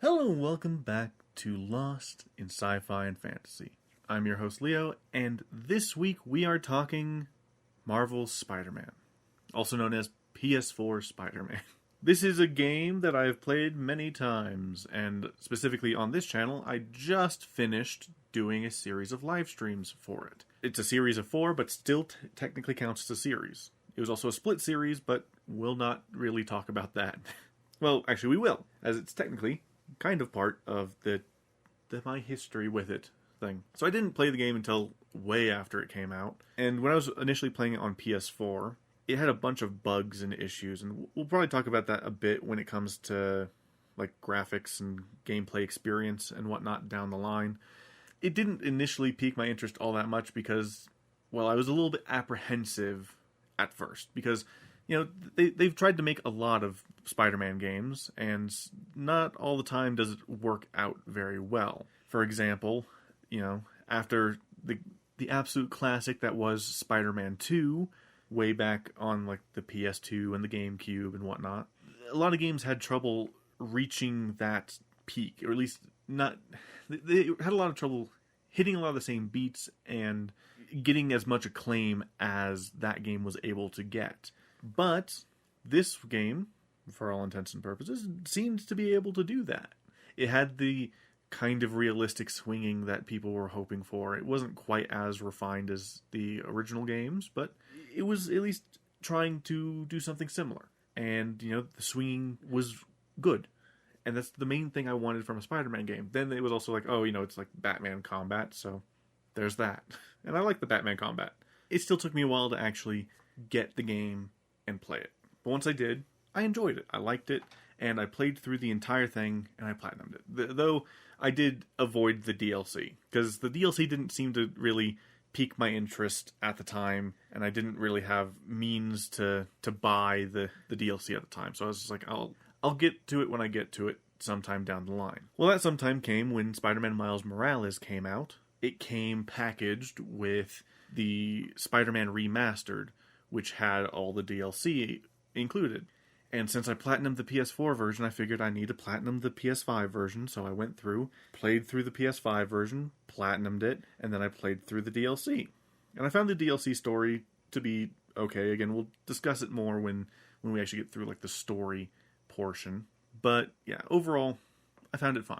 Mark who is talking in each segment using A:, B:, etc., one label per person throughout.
A: Hello and welcome back to Lost in Sci-Fi and Fantasy. I'm your host Leo, and this week we are talking Marvel's Spider-Man, also known as PS4 Spider-Man. This is a game that I've played many times, and specifically on this channel, I just finished doing a series of live streams for it. It's a series of 4, but still technically counts as a series. It was also a split series, but we'll not really talk about that. Well, actually we will, as it's technically kind of part of the my history with it thing. So I didn't play the game until way after it came out. And when I was initially playing it on PS4, it had a bunch of bugs and issues, and we'll probably talk about that a bit when it comes to like graphics and gameplay experience and whatnot down the line. It didn't initially pique my interest all that much because, well, I was a little bit apprehensive at first because, you know, they've tried to make a lot of Spider-Man games, and not all the time does it work out very well. For example, you know, after the absolute classic that was Spider-Man 2, way back on like the PS2 and the GameCube and whatnot, a lot of games had trouble reaching that peak, or at least not. They had a lot of trouble hitting a lot of the same beats and getting as much acclaim as that game was able to get. But this game, for all intents and purposes, seemed to be able to do that. It had the kind of realistic swinging that people were hoping for. It wasn't quite as refined as the original games, but it was at least trying to do something similar. And, you know, the swinging was good. And that's the main thing I wanted from a Spider-Man game. Then it was also like, oh, you know, it's like Batman combat, so there's that. And I like the Batman combat. It still took me a while to actually get the game and play it. But once I did, I enjoyed it. I liked it, and I played through the entire thing, and I platinumed it. Though I did avoid the DLC, because the DLC didn't seem to really pique my interest at the time, and I didn't really have means to buy the DLC at the time. So I was just like, I'll get to it when I get to it sometime down the line. Well, that sometime came when Spider-Man Miles Morales came out. It came packaged with the Spider-Man Remastered, which had all the DLC included. And since I platinumed the PS4 version, I figured I need to platinum the PS5 version, so I went through, played through the PS5 version, platinumed it, and then I played through the DLC. And I found the DLC story to be okay. Again, we'll discuss it more when we actually get through like the story portion. But yeah, overall, I found it fine.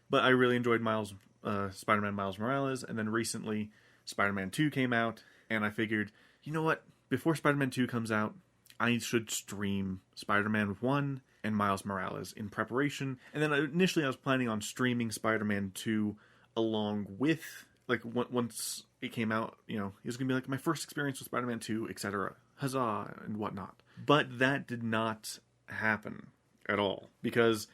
A: But I really enjoyed Spider-Man Miles Morales, and then recently Spider-Man 2 came out, and I figured, you know what? Before Spider-Man 2 comes out, I should stream Spider-Man 1 and Miles Morales in preparation. And then initially I was planning on streaming Spider-Man 2 along with, like, once it came out, you know, it was going to be like my first experience with Spider-Man 2, etc. Huzzah, and whatnot. But that did not happen at all. Because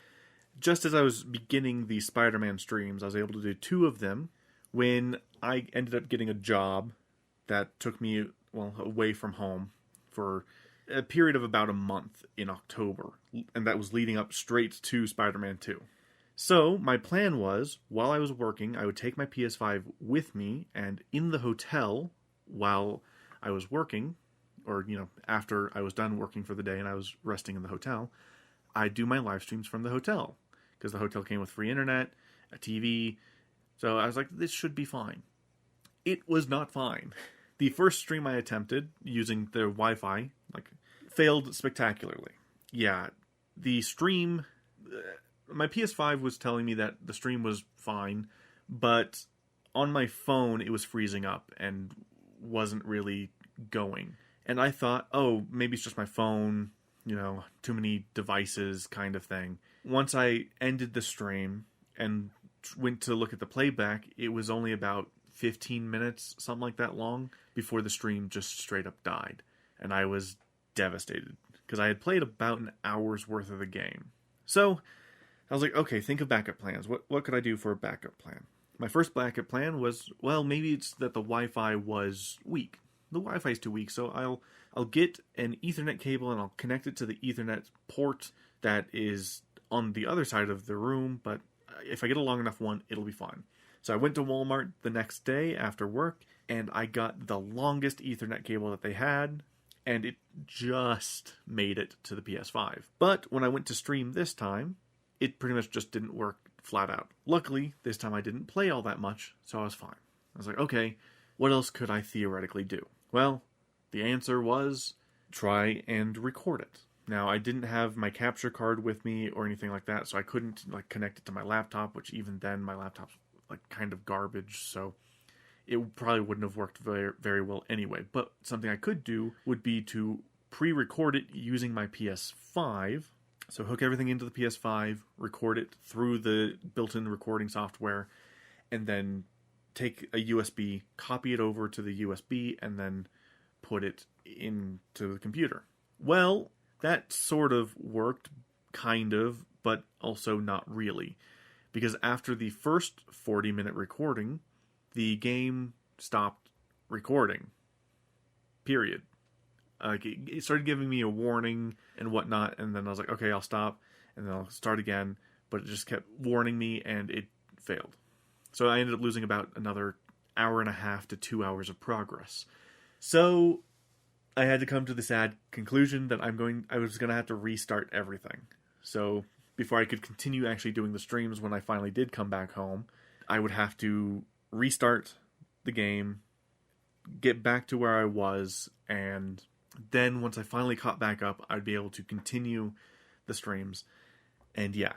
A: just as I was beginning the Spider-Man streams, I was able to do 2 of them when I ended up getting a job that took me, well, away from home for a period of about a month in October, and that was leading up straight to Spider-Man 2. So my plan was, while I was working, I would take my PS5 with me, and in the hotel, while I was working, or, you know, after I was done working for the day and I was resting in the hotel, I'd do my live streams from the hotel, because the hotel came with free internet, a TV, so I was like, this should be fine. It was not fine. The first stream I attempted using their Wi-Fi, like, failed spectacularly. Yeah, the stream, my PS5 was telling me that the stream was fine, but on my phone it was freezing up and wasn't really going. And I thought, oh, maybe it's just my phone, you know, too many devices kind of thing. Once I ended the stream and went to look at the playback, it was only about 15 minutes, something like that long, before the stream just straight up died. And I was devastated, because I had played about an hour's worth of the game. So, I was like, okay, think of backup plans. What could I do for a backup plan? My first backup plan was, well, maybe it's that the Wi-Fi was weak. The Wi-Fi is too weak, so I'll get an Ethernet cable and I'll connect it to the Ethernet port that is on the other side of the room, but if I get a long enough one, it'll be fine. So I went to Walmart the next day after work, and I got the longest Ethernet cable that they had, and it just made it to the PS5. But when I went to stream this time, it pretty much just didn't work flat out. Luckily, this time I didn't play all that much, so I was fine. I was like, okay, what else could I theoretically do? Well, the answer was try and record it. Now, I didn't have my capture card with me or anything like that, so I couldn't connect it to my laptop, which even then my laptop's kind of garbage, so it probably wouldn't have worked very, very well anyway. But something I could do would be to pre-record it using my PS5. So hook everything into the PS5, record it through the built-in recording software, and then take a USB, copy it over to the USB, and then put it into the computer. Well, that sort of worked, kind of, but also not really. Because after the first 40-minute recording, the game stopped recording. Period. It started giving me a warning and whatnot, and then I was like, okay, I'll stop, and then I'll start again, but it just kept warning me, and it failed. So I ended up losing about another hour and a half to 2 hours of progress. So I had to come to the sad conclusion that I was going to have to restart everything. So before I could continue actually doing the streams when I finally did come back home, I would have to restart the game, get back to where I was, and then once I finally caught back up, I'd be able to continue the streams. And yeah,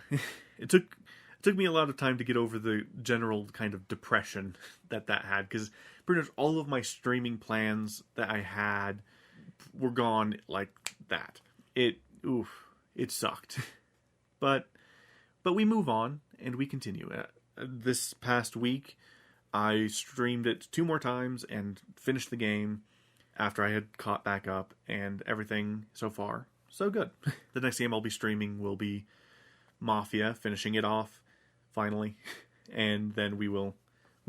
A: it took me a lot of time to get over the general kind of depression that had, because pretty much all of my streaming plans that I had were gone like that. It sucked. But we move on, and we continue. This past week, I streamed it 2 more times and finished the game after I had caught back up, and everything so far, so good. The next game I'll be streaming will be Mafia, finishing it off, finally. And then we'll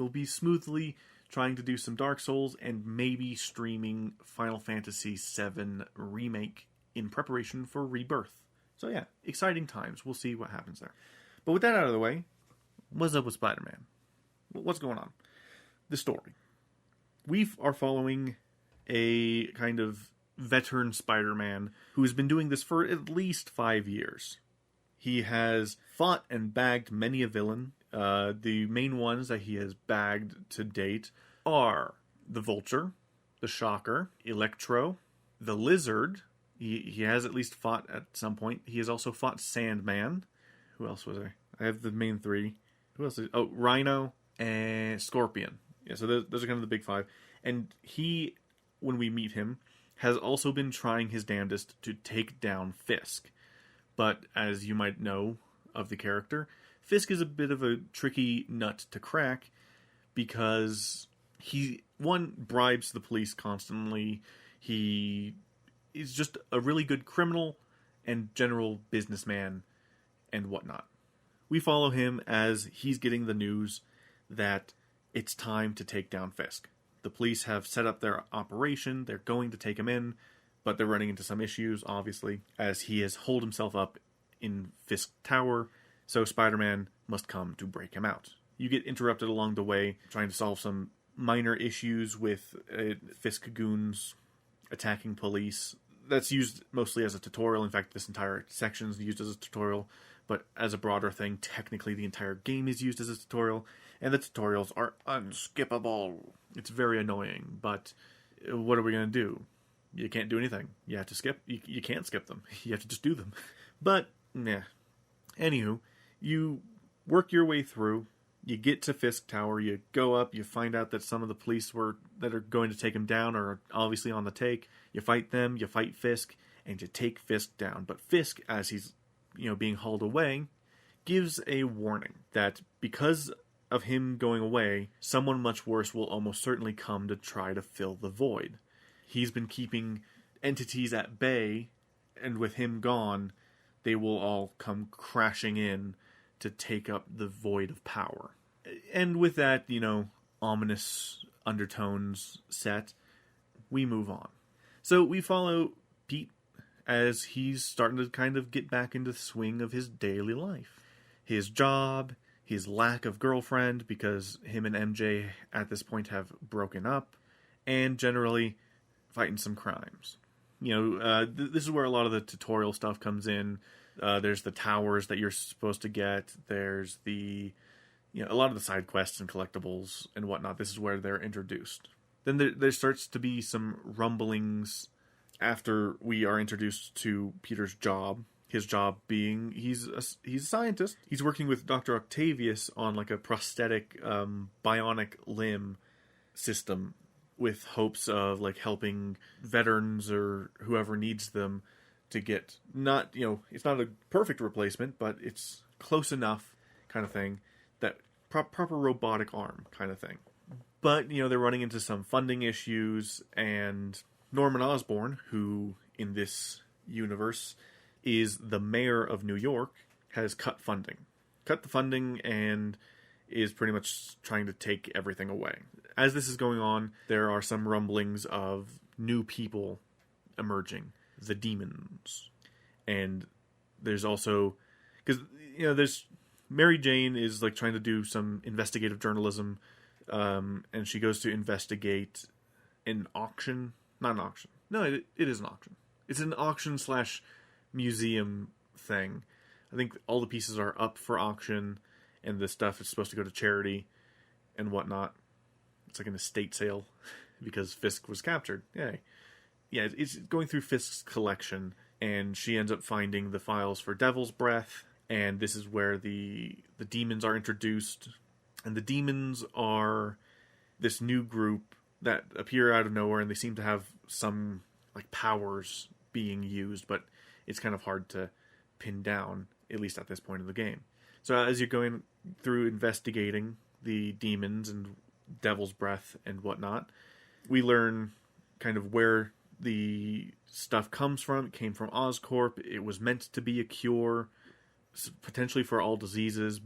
A: be smoothly trying to do some Dark Souls, and maybe streaming Final Fantasy VII Remake in preparation for Rebirth. So yeah, exciting times. We'll see what happens there. But with that out of the way, what's up with Spider-Man? What's going on? The story. We are following a kind of veteran Spider-Man who has been doing this for at least 5 years. He has fought and bagged many a villain. The main ones that he has bagged to date are the Vulture, the Shocker, Electro, the Lizard. He has at least fought at some point. He has also fought Sandman. Who else was there? I have the main 3. Who else? Rhino and Scorpion. Yeah, so those are kind of the big 5. And he, when we meet him, has also been trying his damnedest to take down Fisk. But as you might know of the character, Fisk is a bit of a tricky nut to crack, because he, one, bribes the police constantly. He is just a really good criminal and general businessman and whatnot. We follow him as he's getting the news that it's time to take down Fisk. The police have set up their operation. They're going to take him in, but they're running into some issues, obviously, as he has holed himself up in Fisk Tower, so Spider-Man must come to break him out. You get interrupted along the way, trying to solve some minor issues with Fisk goons attacking police. That's used mostly as a tutorial. In fact, this entire section is used as a tutorial, but as a broader thing, technically the entire game is used as a tutorial, and the tutorials are unskippable. It's very annoying, but what are we going to do? You can't do anything. You have to skip. You can't skip them. You have to just do them. But, yeah. Anywho, you work your way through. You get to Fisk Tower. You go up. You find out that some of the police that are going to take him down are obviously on the take. You fight them. You fight Fisk, and you take Fisk down. But Fisk, as he's being hauled away, gives a warning that because of him going away, someone much worse will almost certainly come to try to fill the void. He's been keeping entities at bay, and with him gone, they will all come crashing in to take up the void of power. And with that, ominous undertones set, we move on. So we follow Pete as he's starting to kind of get back into the swing of his daily life. His job, his lack of girlfriend, because him and MJ at this point have broken up, and generally fighting some crimes. This is where a lot of the tutorial stuff comes in. There's the towers that you're supposed to get. There's the, a lot of the side quests and collectibles and whatnot. This is where they're introduced. Then there starts to be some rumblings after we are introduced to Peter's job. His job being, he's a scientist. He's working with Dr. Octavius on like a prosthetic bionic limb system with hopes of like helping veterans or whoever needs them to get, not, it's not a perfect replacement, but it's close enough kind of thing, that proper robotic arm kind of thing. But, they're running into some funding issues, and Norman Osborn, who in this universe is the mayor of New York, has cut the funding and is pretty much trying to take everything away. As this is going on, there are some rumblings of new people emerging, the demons. And there's also, because, there's Mary Jane is like trying to do some investigative journalism, and she goes to investigate an auction. Not an auction. No, it is an auction. It's an auction / museum thing. I think all the pieces are up for auction, and the stuff is supposed to go to charity and whatnot. It's like an estate sale because Fisk was captured. Yay. Yeah, it's going through Fisk's collection, and she ends up finding the files for Devil's Breath, and this is where the demons are introduced. And the demons are this new group that appear out of nowhere, and they seem to have some like powers being used, but it's kind of hard to pin down, at least at this point in the game. So as you're going through investigating the demons and Devil's Breath and whatnot, we learn kind of where the stuff comes from. It came from Oscorp. It was meant to be a cure, potentially for all diseases.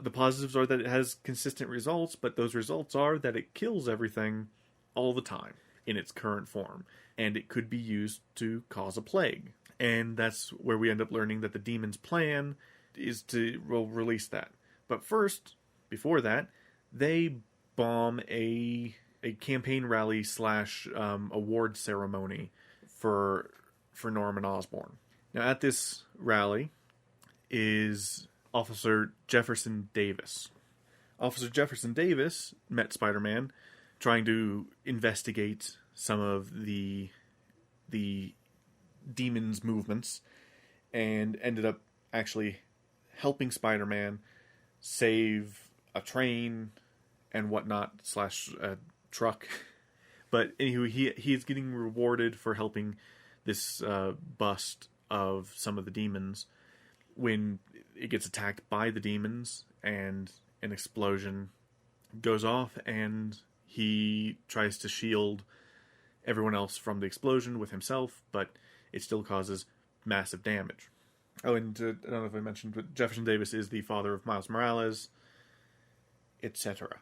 A: The positives are that it has consistent results, but those results are that it kills everything all the time in its current form, and it could be used to cause a plague. And that's where we end up learning that the demon's plan is to release that. But first, before that, they bomb a campaign rally / award ceremony for Norman Osborn. Now, at this rally is Officer Jefferson Davis. Officer Jefferson Davis met Spider-Man trying to investigate some of the demon's movements, and ended up actually helping Spider-Man save a train and whatnot / a truck. But anyway, he is getting rewarded for helping this bust of some of the demons when it gets attacked by the demons, and an explosion goes off, and he tries to shield everyone else from the explosion with himself, but it still causes massive damage. Oh, and I don't know if I mentioned, but Jefferson Davis is the father of Miles Morales, etc.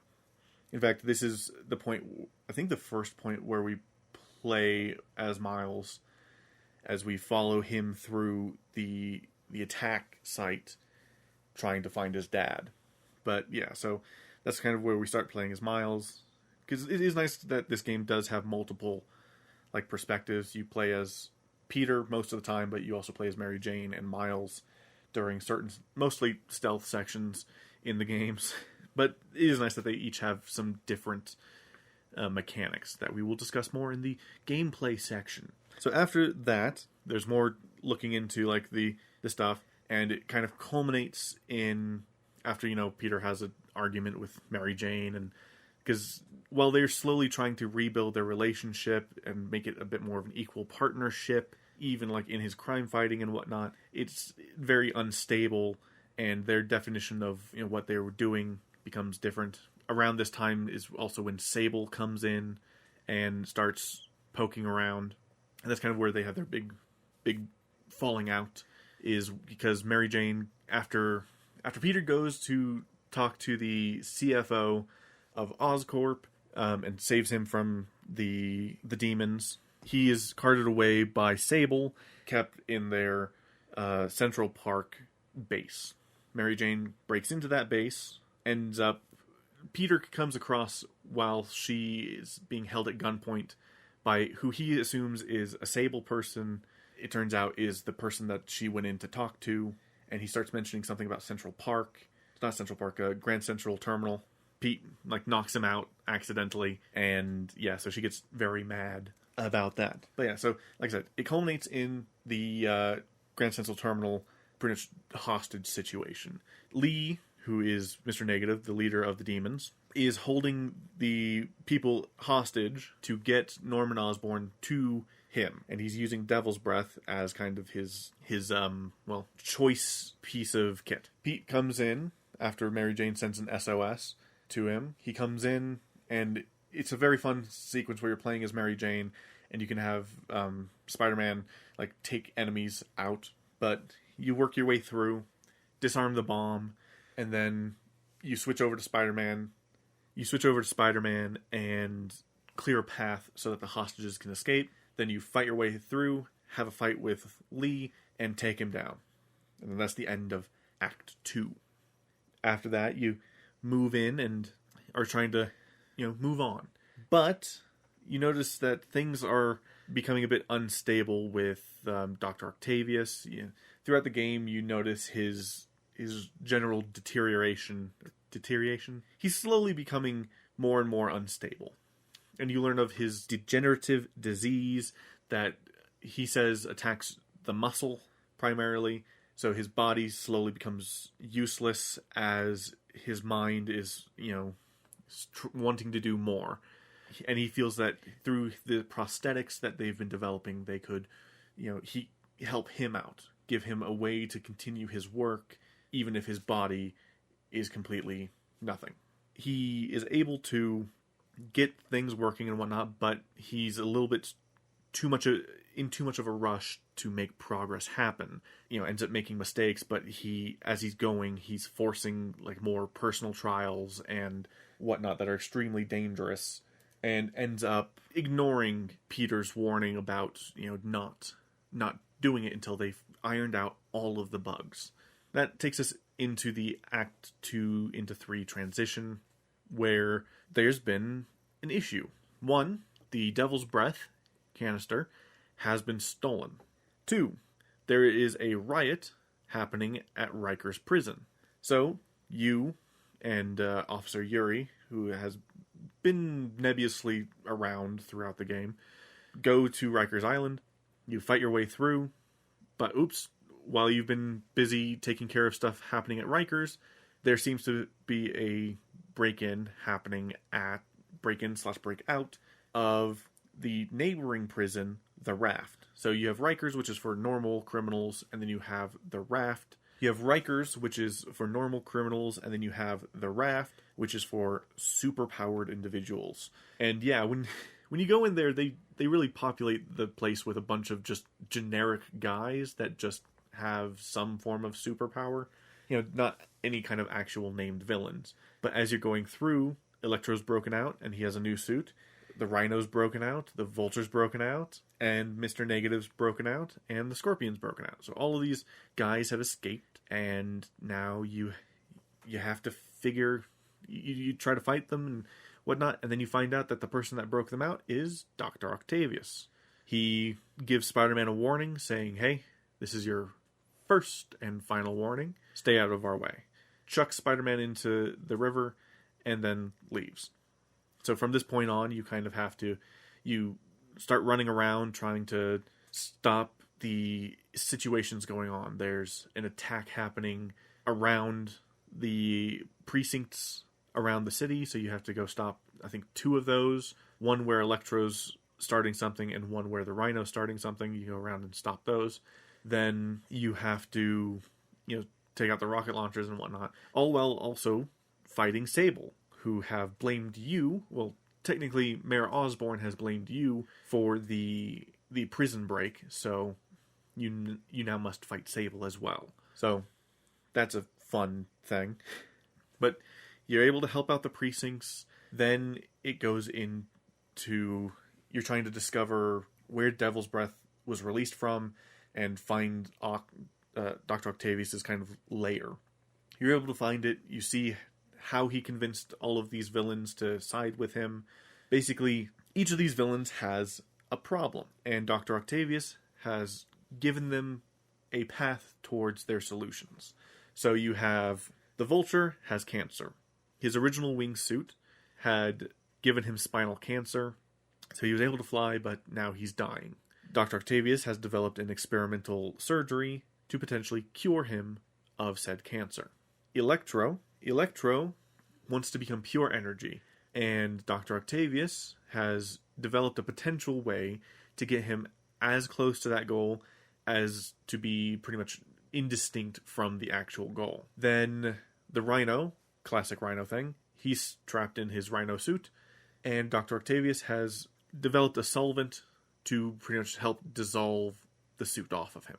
A: In fact, this is the point, I think the first point where we play as Miles, as we follow him through the attack site, trying to find his dad. But yeah, so that's kind of where we start playing as Miles, because it is nice that this game does have multiple like perspectives. You play as Peter most of the time, but you also play as Mary Jane and Miles during certain, mostly stealth sections in the games. But it is nice that they each have some different mechanics that we will discuss more in the gameplay section. So after that, there's more looking into like the stuff, and it kind of culminates in after, Peter has an argument with Mary Jane, and because while they're slowly trying to rebuild their relationship and make it a bit more of an equal partnership, even like in his crime fighting and whatnot, it's very unstable, and their definition of what they were doing becomes different. Around this time is also when Sable comes in and starts poking around, and that's kind of where they have their big falling out, is because Mary Jane, after Peter goes to talk to the CFO of Oscorp and saves him from the demons, he is carted away by Sable, kept in their Central Park base. Mary Jane breaks into that base, ends up... Peter comes across while she is being held at gunpoint by who he assumes is a Sable person it turns out is the person that she went in to talk to, and he starts mentioning something about Central Park. It's not Central Park, Grand Central Terminal. Pete, knocks him out accidentally, and yeah, so she gets very mad about that. But yeah, so, like I said, it culminates in the Grand Central Terminal pretty much hostage situation. Lee, who is Mr. Negative, the leader of the demons, is holding the people hostage to get Norman Osborn to him, and he's using Devil's Breath as kind of his choice piece of kit. Pete comes in after Mary Jane sends an SOS to him. He comes in, and it's a very fun sequence where you're playing as Mary Jane, and you can have Spider-Man take enemies out, but you work your way through, disarm the bomb, and then you switch over to Spider-Man. You switch over to Spider-Man and clear a path so that the hostages can escape. Then you fight your way through, have a fight with Lee, and take him down. And then that's the end of Act 2. After that, you move in and are trying to, move on. But you notice that things are becoming a bit unstable with Dr. Octavius. Throughout the game, you notice his general deterioration. He's slowly becoming more and more unstable. And you learn of his degenerative disease that he says attacks the muscle primarily. So his body slowly becomes useless as his mind is, wanting to do more. And he feels that through the prosthetics that they've been developing, they could, help him out, give him a way to continue his work, even if his body is completely nothing. He is able to get things working and whatnot, but he's a little bit too much of a rush to make progress happen. Ends up making mistakes, but as he's going, he's forcing more personal trials and whatnot that are extremely dangerous, and ends up ignoring Peter's warning about not doing it until they've ironed out all of the bugs. That takes us into the Act 2 into 3 transition, where there's been an issue. 1, the Devil's Breath canister has been stolen. 2, there is a riot happening at Riker's prison. So, you and Officer Yuri, who has been nebulously around throughout the game, go to Riker's Island. You fight your way through, but oops, while you've been busy taking care of stuff happening at Riker's, there seems to be a break-in happening at break-in/break-out of the neighboring prison, the Raft. So you have Riker's, which is for normal criminals, and then you have the Raft. You have Riker's, which is for normal criminals, and then you have the Raft, which is for super-powered individuals. And yeah, when you go in there, they really populate the place with a bunch of just generic guys that just have some form of superpower. Not any kind of actual named villains. But as you're going through, Electro's broken out, and he has a new suit. The Rhino's broken out, the Vulture's broken out, and Mr. Negative's broken out, and the Scorpion's broken out. So all of these guys have escaped, and now you have to figure... You try to fight them and whatnot, and then you find out that the person that broke them out is Dr. Octavius. He gives Spider-Man a warning, saying, hey, this is your first and final warning. Stay out of our way. Chucks Spider-Man into the river, and then leaves. So from this point on, you kind of have to... You start running around trying to stop the situations going on. There's an attack happening around the precincts around the city, so you have to go stop, I think, 2 of those. One where Electro's starting something, and one where the Rhino's starting something. You go around and stop those. Then you have to, take out the rocket launchers and whatnot. All while also fighting Sable, who have blamed you. Well, technically, Mayor Osborn has blamed you for the prison break, so you now must fight Sable as well. So that's a fun thing. But you're able to help out the precincts. Then it goes into... You're trying to discover where Devil's Breath was released from and find Dr. Octavius' kind of lair. You're able to find it. You see how he convinced all of these villains to side with him. Basically, each of these villains has a problem, and Dr. Octavius has given them a path towards their solutions. So you have the Vulture has cancer. His original wingsuit had given him spinal cancer, so he was able to fly, but now he's dying. Dr. Octavius has developed an experimental surgery to potentially cure him of said cancer. Electro wants to become pure energy, and Dr. Octavius has developed a potential way to get him as close to that goal as to be pretty much indistinct from the actual goal. Then the Rhino, classic Rhino thing, he's trapped in his Rhino suit, and Dr. Octavius has developed a solvent to pretty much help dissolve the suit off of him.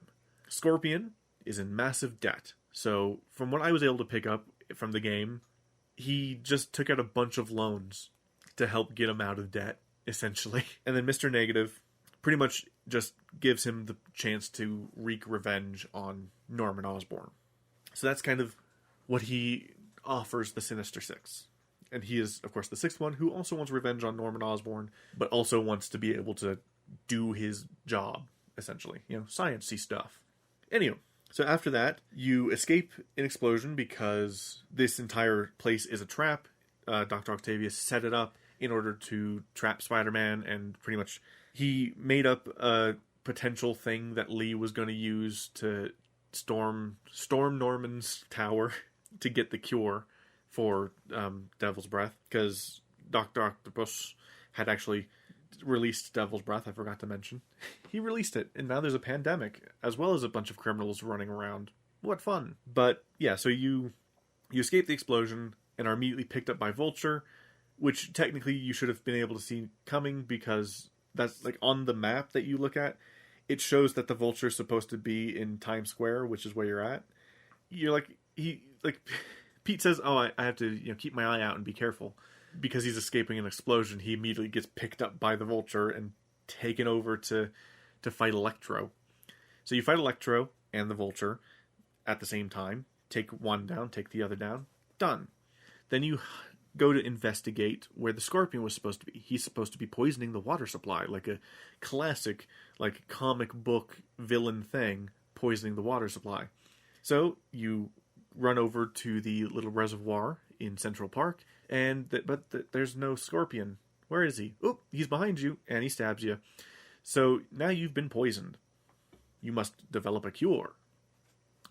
A: Scorpion is in massive debt. So from what I was able to pick up from the game, he just took out a bunch of loans to help get him out of debt, essentially. And then Mr. Negative pretty much just gives him the chance to wreak revenge on Norman Osborn. So that's kind of what he offers the Sinister Six. And he is, of course, the sixth one who also wants revenge on Norman Osborn, but also wants to be able to do his job, essentially. You know, science-y stuff. Anyway, so after that, you escape an explosion because this entire place is a trap. Dr. Octavius set it up in order to trap Spider-Man, and pretty much he made up a potential thing that Lee was going to use to storm Norman's tower to get the cure for Devil's Breath, because Dr. Octopus had actually released Devil's Breath, I forgot to mention. He released it, and now there's a pandemic, as well as a bunch of criminals running around. What fun. But, yeah, so you escape the explosion and are immediately picked up by Vulture, which technically you should have been able to see coming, because that's, like, on the map that you look at, it shows that the Vulture is supposed to be in Times Square, which is where you're at. You're like, Pete says, oh, I have to keep my eye out and be careful. Because he's escaping an explosion, he immediately gets picked up by the Vulture and taken over to fight Electro. So you fight Electro and the Vulture at the same time. Take one down, take the other down. Done. Then you go to investigate where the Scorpion was supposed to be. He's supposed to be poisoning the water supply, like a classic, like, comic book villain thing, poisoning the water supply. So you run over to the little reservoir in Central Park, but there's no Scorpion. Where is he? Oh, he's behind you, and he stabs you. So now you've been poisoned. You must develop a cure.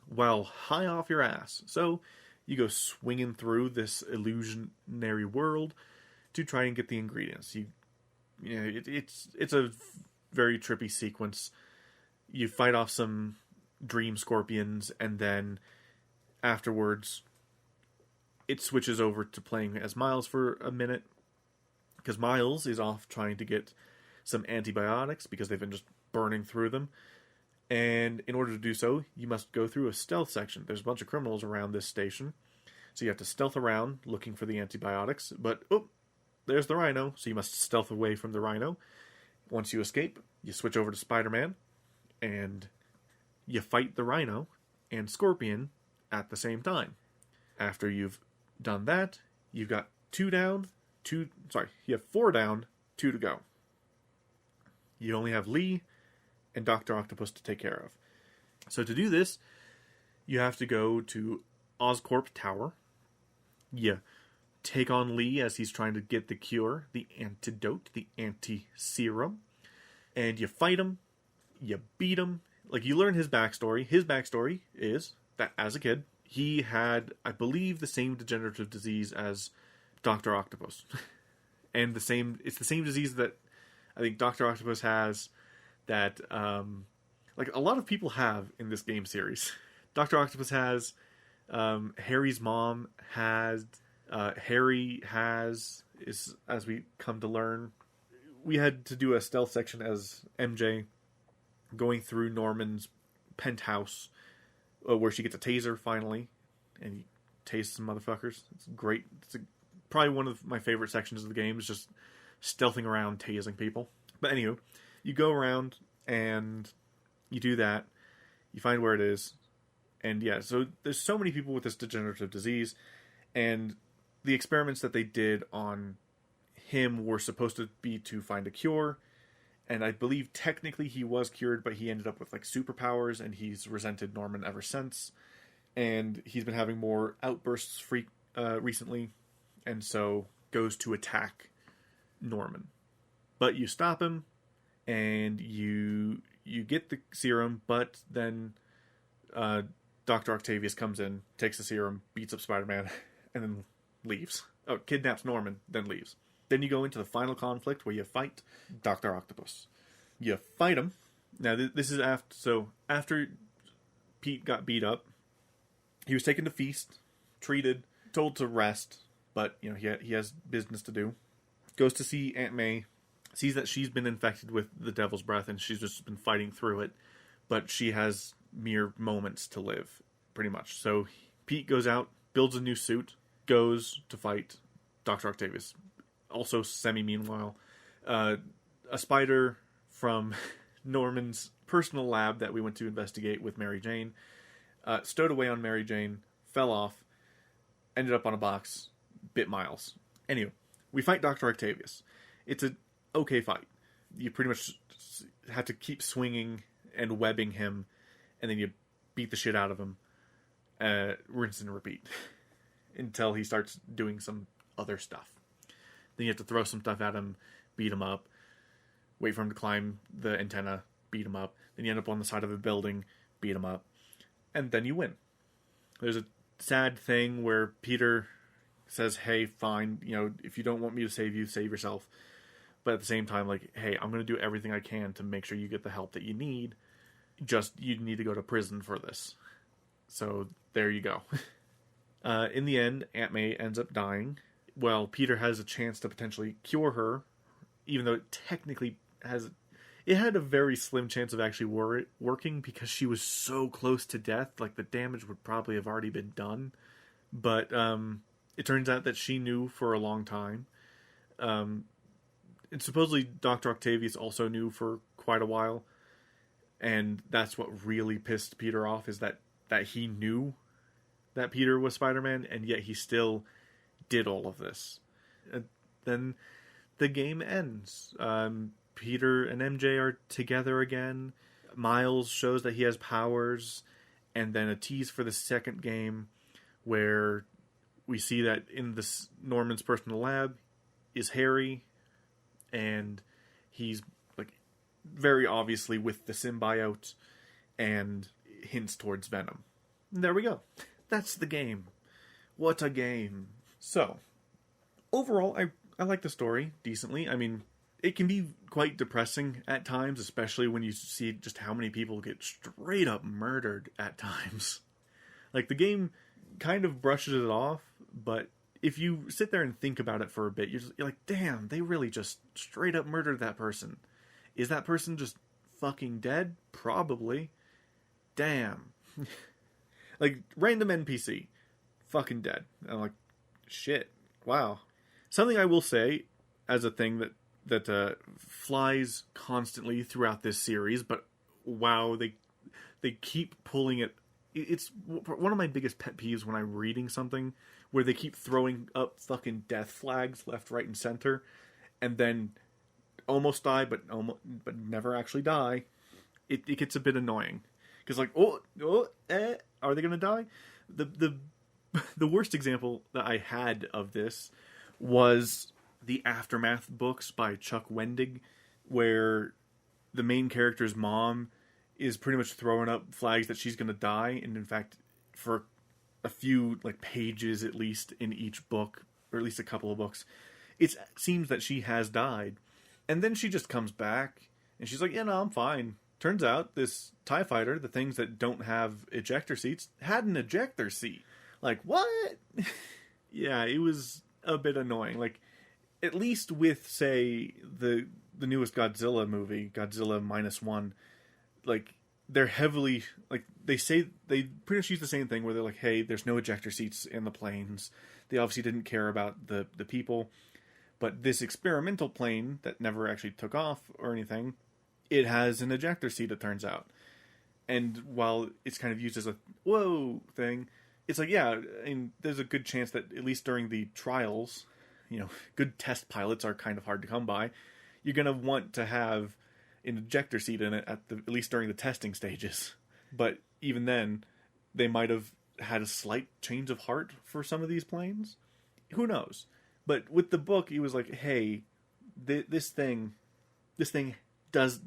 A: Well, high off your ass. So you go swinging through this illusionary world to try and get the ingredients. It's a very trippy sequence. You fight off some dream scorpions, and then afterwards it switches over to playing as Miles for a minute, because Miles is off trying to get some antibiotics because they've been just burning through them. And in order to do so, you must go through a stealth section. There's a bunch of criminals around this station, so you have to stealth around looking for the antibiotics. But, there's the Rhino, so you must stealth away from the Rhino. Once you escape, you switch over to Spider-Man, and you fight the Rhino and Scorpion at the same time. After you've done that, you've got you have 4 down, 2 to go. You only have Lee and Dr. Octopus to take care of. So to do this, you have to go to Oscorp Tower. You take on Lee as he's trying to get the cure, the antidote, the anti-serum. And you fight him, you beat him. Like, you learn his backstory. His backstory is that as a kid, he had, I believe, the same degenerative disease as Dr. Octopus. And it's the same disease that I think Dr. Octopus has, that, like, a lot of people have in this game series. Dr. Octopus has, Harry's mom has, Harry has, as we come to learn. We had to do a stealth section as MJ, going through Norman's penthouse, where she gets a taser finally, and he tastes some motherfuckers. It's great. It's probably one of my favorite sections of the game, is just stealthing around, tasing people. But anyway, you go around and you do that. You find where it is. And yeah, so there's so many people with this degenerative disease, and the experiments that they did on him were supposed to be to find a cure, And I believe technically he was cured, but he ended up with like superpowers, and he's resented Norman ever since. And he's been having more outbursts recently, and so goes to attack Norman. But you stop him, and you get the serum, but then Dr. Octavius comes in, takes the serum, beats up Spider-Man, and then leaves. Oh, kidnaps Norman, then leaves. Then you go into the final conflict where you fight Dr. Octopus. You fight him. Now, this is after Pete got beat up, he was taken to feast, treated, told to rest, but he has business to do. Goes to see Aunt May, sees that she's been infected with the Devil's Breath, and she's just been fighting through it, but she has mere moments to live, pretty much. So Pete goes out, builds a new suit, goes to fight Dr. Octavius. Also, meanwhile, a spider from Norman's personal lab that we went to investigate with Mary Jane stowed away on Mary Jane, fell off, ended up on a box, bit Miles. Anyway, we fight Dr. Octavius. It's an okay fight. You pretty much have to keep swinging and webbing him, and then you beat the shit out of him, rinse and repeat, until he starts doing some other stuff. Then you have to throw some stuff at him, beat him up, wait for him to climb the antenna, beat him up. Then you end up on the side of a building, beat him up, and then you win. There's a sad thing where Peter says, hey, fine, if you don't want me to save you, save yourself. But at the same time, like, hey, I'm going to do everything I can to make sure you get the help that you need. Just, you need to go to prison for this. So, there you go. In the end, Aunt May ends up dying. Well, Peter has a chance to potentially cure her, even though it technically had a very slim chance of actually working because she was so close to death. Like, the damage would probably have already been done. But it turns out that she knew for a long time. And supposedly Dr. Octavius also knew for quite a while. And that's what really pissed Peter off, is that he knew that Peter was Spider-Man, and yet he still did all of this. And then the game ends. Peter and MJ are together again. Miles shows that he has powers, and then a tease for the second game where we see that in this Norman's personal lab is Harry, and he's like very obviously with the symbiote and hints towards Venom. And there we go. That's the game. What a game. So, overall, I like the story decently. I mean, it can be quite depressing at times, especially when you see just how many people get straight up murdered at times. Like, the game kind of brushes it off, but if you sit there and think about it for a bit, you're like, damn, they really just straight up murdered that person. Is that person just fucking dead? Probably. Damn. Like, random NPC. Fucking dead. And I'm like, shit. Wow. Something I will say as a thing that flies constantly throughout this series, but wow, they keep pulling it. It's one of my biggest pet peeves when I'm reading something where they keep throwing up fucking death flags left, right, and center, and then almost die, but never actually die. It gets a bit annoying because like, are they gonna die? The worst example that I had of this was the Aftermath books by Chuck Wendig, where the main character's mom is pretty much throwing up flags that she's going to die, and in fact, for a few like pages at least in each book, or at least a couple of books, it seems that she has died. And then she just comes back, and she's like, yeah, no, I'm fine. Turns out this TIE fighter, the things that don't have ejector seats, had an ejector seat. Like, what? Yeah, it was a bit annoying. Like, at least with, say, the newest Godzilla movie, Godzilla -1, like, they're heavily, like, they pretty much use the same thing where they're like, hey, there's no ejector seats in the planes. They obviously didn't care about the people. But this experimental plane that never actually took off or anything, it has an ejector seat, it turns out. And while it's kind of used as a whoa thing, it's like, yeah, I mean, there's a good chance that at least during the trials, good test pilots are kind of hard to come by. You're going to want to have an ejector seat in it at least during the testing stages. But even then, they might have had a slight change of heart for some of these planes. Who knows? But with the book, he was like, hey, this thing does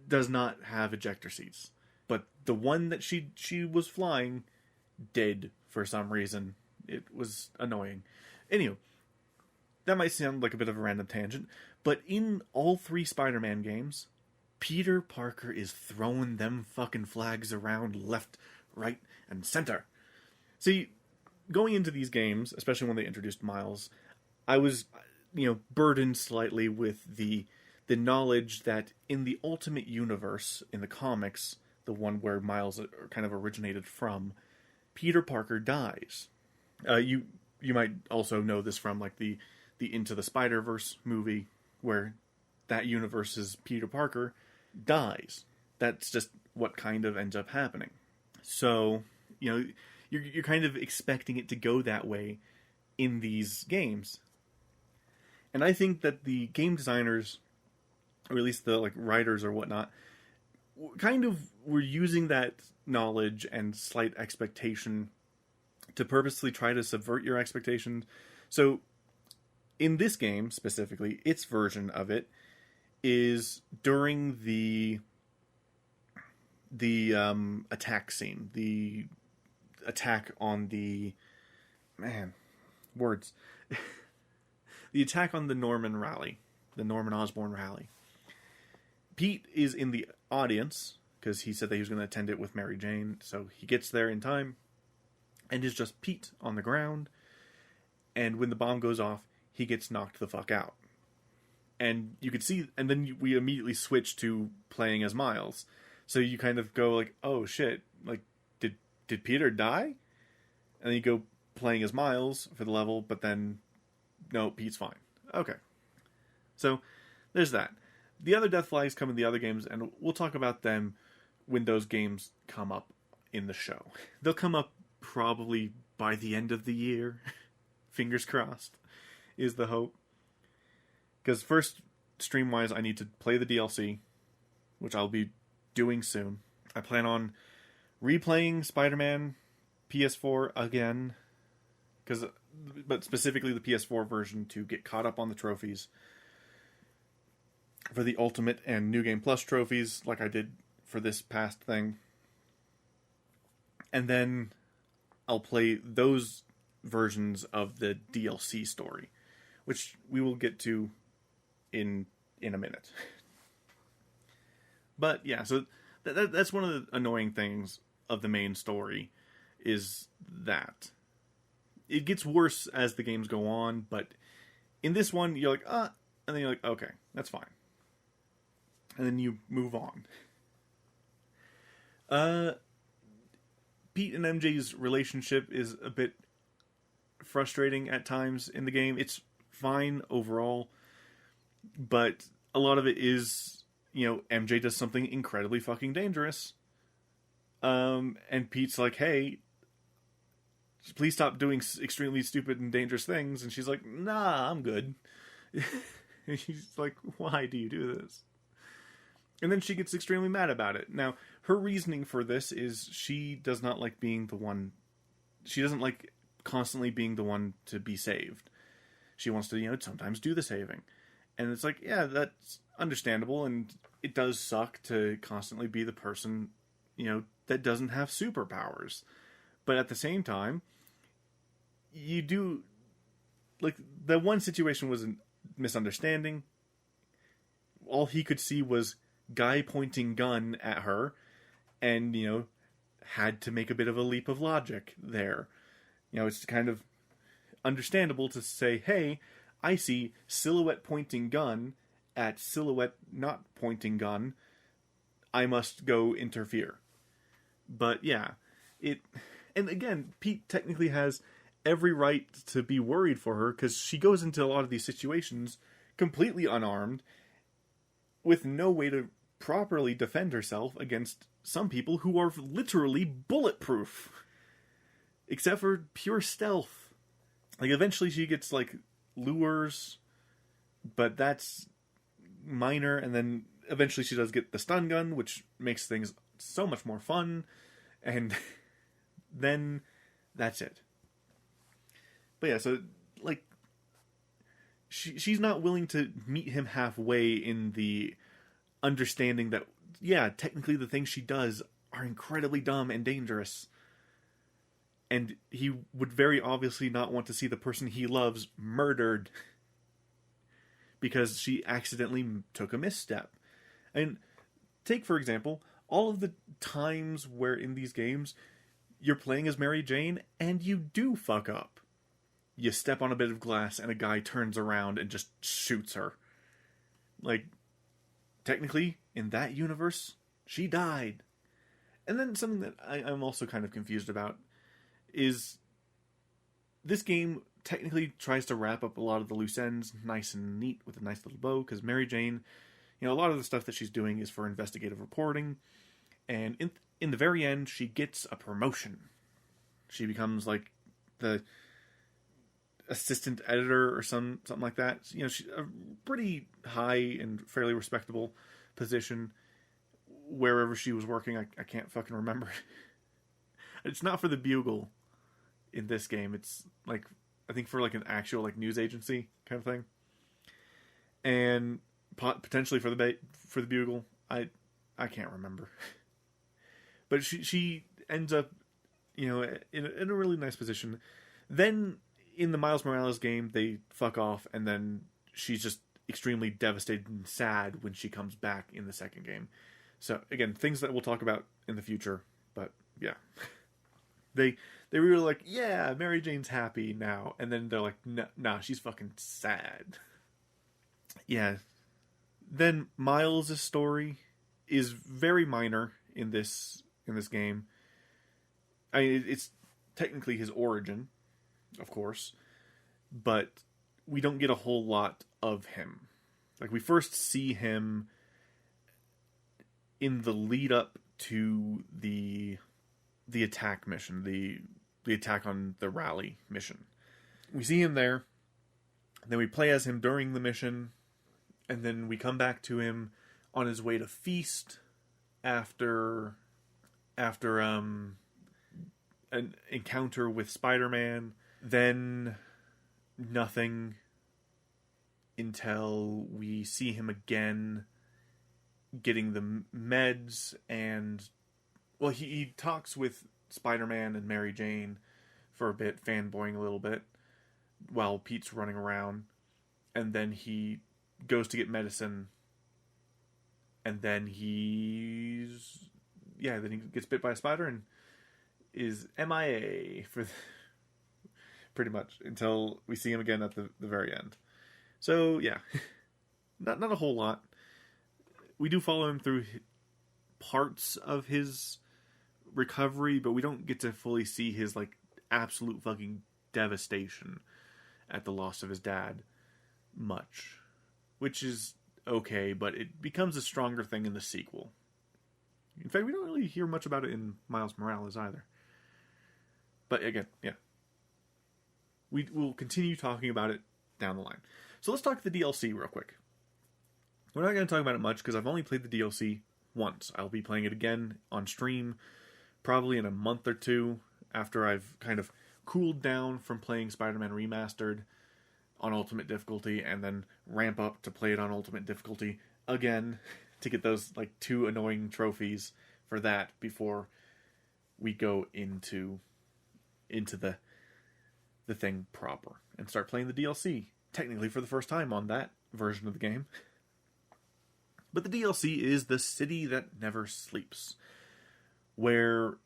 A: not have ejector seats. But the one that she was flying did for some reason. It was annoying. Anyway, that might sound like a bit of a random tangent, but in all 3 Spider-Man games, Peter Parker is throwing them fucking flags around left, right, and center. See, going into these games, especially when they introduced Miles, I was, burdened slightly with the knowledge that in the Ultimate Universe, in the comics, the one where Miles kind of originated from, Peter Parker dies. You might also know this from like the Into the Spider-Verse movie, where that universe's Peter Parker dies. That's just what kind of ends up happening. So, you're kind of expecting it to go that way in these games. And I think that the game designers, or at least the like writers or whatnot, kind of were using that knowledge and slight expectation to purposely try to subvert your expectations. So in this game specifically, its version of it is during the attack scene, the attack on the the attack on the Norman Osborn rally. Pete is in the audience because he said that he was going to attend it with Mary Jane, so he gets there in time and is just Pete on the ground, and when the bomb goes off, he gets knocked the fuck out. And you could see, and then we immediately switch to playing as Miles. So you kind of go like, oh shit, like, did Peter die? And then you go playing as Miles for the level, but then, no, Pete's fine. Okay. So, there's that. The other death flags come in the other games, and we'll talk about them when those games come up in the show. They'll come up probably by the end of the year. Fingers crossed, is the hope. Because first, stream-wise, I need to play the DLC, which I'll be doing soon. I plan on replaying Spider-Man PS4 again, but specifically the PS4 version to get caught up on the trophies for the Ultimate and New Game Plus trophies, like I did for this past thing. And then I'll play those versions of the DLC story, which we will get to in a minute. But yeah, so that's one of the annoying things of the main story, is that it gets worse as the games go on, but in this one, you're like, and then you're like, okay, that's fine. And then you move on. Pete and MJ's relationship is a bit frustrating at times in the game. It's fine overall, but a lot of it is, MJ does something incredibly fucking dangerous. And Pete's like, hey, please stop doing extremely stupid and dangerous things. And she's like, nah, I'm good. And he's like, why do you do this? And then she gets extremely mad about it. Now, her reasoning for this is she does not like being the one... She doesn't like constantly being the one to be saved. She wants to, sometimes do the saving. And it's like, yeah, that's understandable, and it does suck to constantly be the person, that doesn't have superpowers. But at the same time, you do... Like, the one situation was a misunderstanding. All he could see was guy pointing gun at her, and, had to make a bit of a leap of logic there. It's kind of understandable to say, hey, I see silhouette pointing gun at silhouette not pointing gun. I must go interfere. But yeah, and again, Pete technically has every right to be worried for her, because she goes into a lot of these situations completely unarmed, with no way to properly defend herself against some people who are literally bulletproof. Except for pure stealth. Like, eventually she gets, lures, but that's minor, and then eventually she does get the stun gun, which makes things so much more fun, and then that's it. But yeah, so, like, she's not willing to meet him halfway in the understanding that, yeah, technically the things she does are incredibly dumb and dangerous. And he would very obviously not want to see the person he loves murdered because she accidentally took a misstep. And take, for example, all of the times where in these games you're playing as Mary Jane and you do fuck up. You step on a bit of glass and a guy turns around and just shoots her. Like, technically, in that universe, she died. And then something that I'm also kind of confused about is this game technically tries to wrap up a lot of the loose ends nice and neat with a nice little bow, because Mary Jane, you know, a lot of the stuff that she's doing is for investigative reporting, and in the very end, she gets a promotion. She becomes, like, the assistant editor or something like that. You know, she's a pretty high and fairly respectable position wherever she was working. I can't fucking remember. It's not for the Bugle in this game. It's, like, I think for, like, an actual, like, news agency kind of thing. And potentially for the Bugle. I can't remember. But she ends up, you know, in a really nice position. Then in the Miles Morales game, they fuck off, and then she's just extremely devastated and sad when she comes back in the second game. So, again, things that we'll talk about in the future, but yeah. They were like, yeah, Mary Jane's happy now, and then they're like, nah, she's fucking sad. Yeah. Then Miles' story is very minor in this game. It's technically his origin, of course, but we don't get a whole lot of him. Like, we first see him in the lead up to the attack mission, the attack on the rally mission. We see him there, then we play as him during the mission, and then we come back to him on his way to Feast after an encounter with Spider-Man. Then nothing until we see him again getting the meds, and well, he talks with Spider-Man and Mary Jane for a bit, fanboying a little bit while Pete's running around, and then he goes to get medicine, and then he gets bit by a spider and is MIA for pretty much until we see him again at the very end. So yeah, not a whole lot. We do follow him through parts of his recovery, but we don't get to fully see his, like, absolute fucking devastation at the loss of his dad much, which is okay, but it becomes a stronger thing in the sequel. In fact, we don't really hear much about it in Miles Morales either. But again, yeah. We will continue talking about it down the line. So let's talk the DLC real quick. We're not going to talk about it much because I've only played the DLC once. I'll be playing it again on stream probably in a month or two after I've kind of cooled down from playing Spider-Man Remastered on Ultimate Difficulty and then ramp up to play it on Ultimate Difficulty again to get those, like, 2 annoying trophies for that before we go into the thing proper and start playing the DLC, technically for the first time on that version of the game. But the DLC is The City That Never Sleeps, where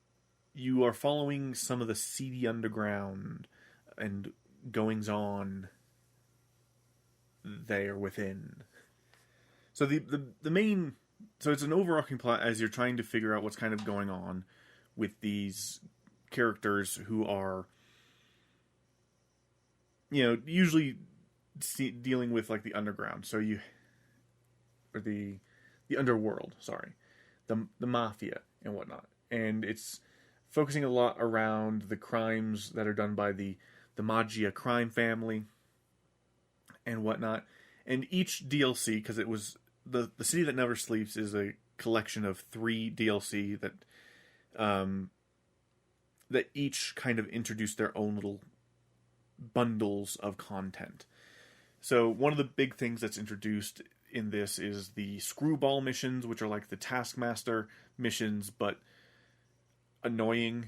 A: you are following some of the seedy underground and goings-on there within. So the main... So it's an overarching plot as you're trying to figure out what's kind of going on with these characters who are, you know, usually dealing with, like, the underground. So or the underworld, sorry. The mafia and whatnot. And it's focusing a lot around the crimes that are done by the Maggia crime family and whatnot. And each DLC, because it was the City That Never Sleeps is a collection of 3 DLC that each kind of introduce their own little bundles of content. So one of the big things that's introduced in this is the Screwball missions, which are like the Taskmaster missions, but annoying,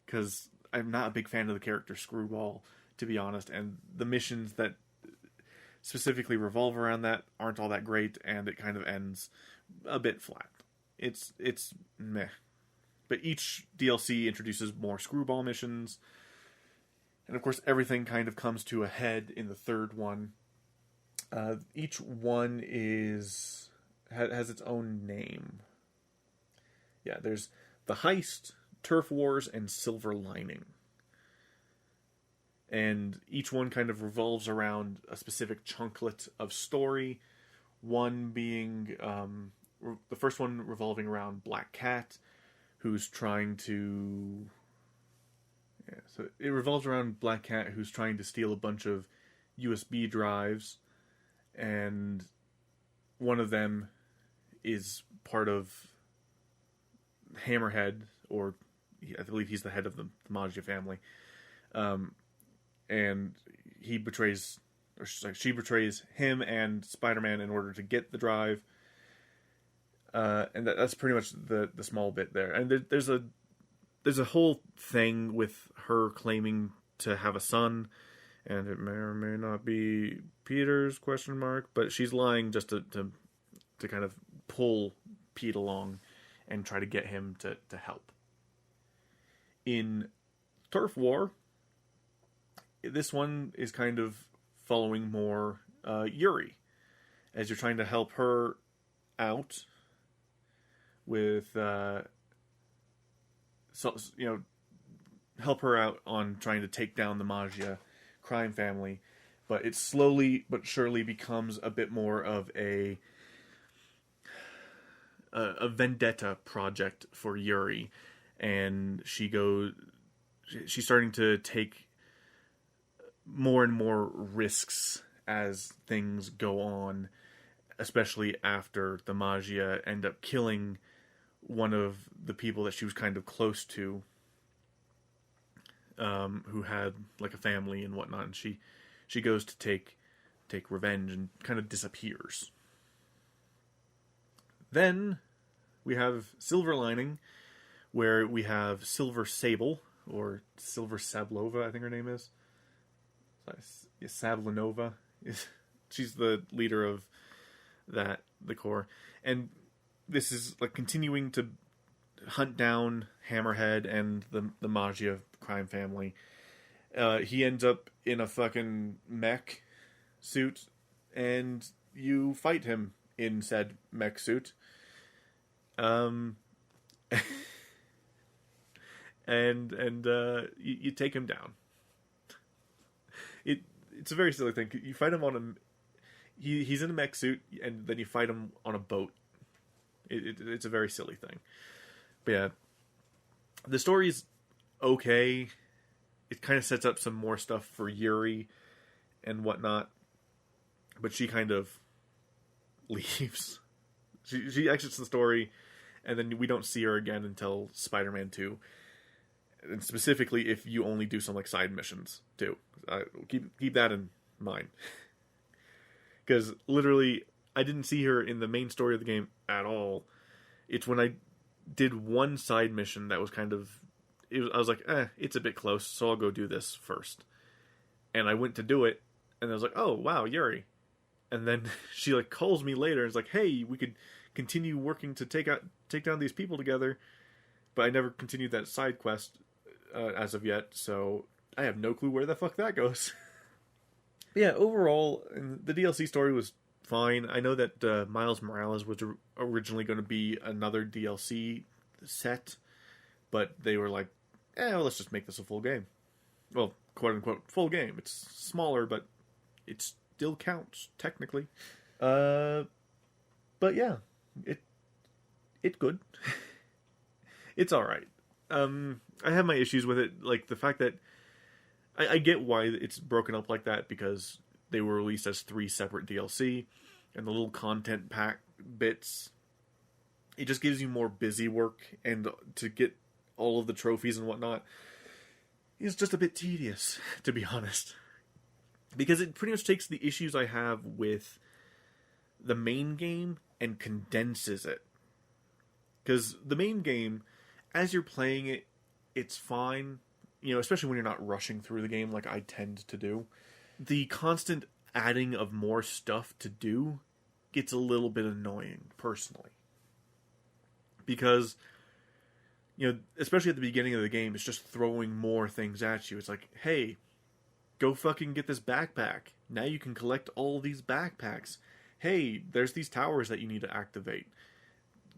A: because I'm not a big fan of the character Screwball, to be honest, and the missions that specifically revolve around that aren't all that great, and it kind of ends a bit flat. It's meh. But each DLC introduces more Screwball missions, and of course everything kind of comes to a head in the third one. Each one has its own name. Yeah, there's The Heist, Turf Wars, and Silver Lining. And each one kind of revolves around a specific chunklet of story. One being, the first one revolving around Black Cat, who's trying to... Yeah, so it revolves around Black Cat, who's trying to steal a bunch of USB drives, and one of them is part of Hammerhead, or I believe he's the head of the Maggia family. And he betrays, or she betrays him and Spider-Man in order to get the drive. And that's pretty much the small bit there. And there's a whole thing with her claiming to have a son, and it may or may not be Peter's ? But she's lying just to kind of pull Pete along and try to get him to help. In Turf War, this one is kind of following more Yuri, as you're trying to help her out with, help her out on trying to take down the Maggia crime family. But it slowly but surely becomes a bit more of a vendetta project for Yuri, and she's starting to take more and more risks as things go on, especially after the Maggia end up killing one of the people that she was kind of close to, who had like a family and whatnot, and she goes to take revenge and kind of disappears. Then we have Silver Lining, where we have Silver Sable, or Silver Sablova, I think her name is. Sablanova. She's the leader of the Corps. And this is like continuing to hunt down Hammerhead and the Maggia crime family. He ends up in a fucking mech suit, and you fight him in said mech suit. And you take him down. It's a very silly thing. You fight him on he's in a mech suit, and then you fight him on a boat. It's a very silly thing. But yeah, the story's okay. It kind of sets up some more stuff for Yuri and whatnot, but she kind of leaves. She exits the story, and then we don't see her again until Spider-Man 2. And specifically, if you only do some like side missions too, keep that in mind. Because literally, I didn't see her in the main story of the game at all. It's when I did one side mission that was kind of, I was like, it's a bit close, so I'll go do this first. And I went to do it, and I was like, oh wow, Yuri. And then she like calls me later and is like, hey, we could continue working to take down these people together. But I never continued that side quest as of yet, so I have no clue where the fuck that goes. But yeah, overall, the DLC story was fine. I know that Miles Morales was originally going to be another DLC set, but they were like, well, let's just make this a full game. Well, quote-unquote, full game. It's smaller, but it still counts, technically. But yeah, it's good. It's alright. I have my issues with it, like the fact that I get why it's broken up like that, because they were released as 3 separate DLC, and the little content pack bits. It just gives you more busy work, and to get all of the trophies and whatnot is just a bit tedious, to be honest. Because it pretty much takes the issues I have with the main game and condenses it. Because the main game, as you're playing it, it's fine. You know, especially when you're not rushing through the game like I tend to do. The constant adding of more stuff to do gets a little bit annoying, personally. Because, you know, especially at the beginning of the game, it's just throwing more things at you. It's like, hey, go fucking get this backpack. Now you can collect all these backpacks. Hey, there's these towers that you need to activate.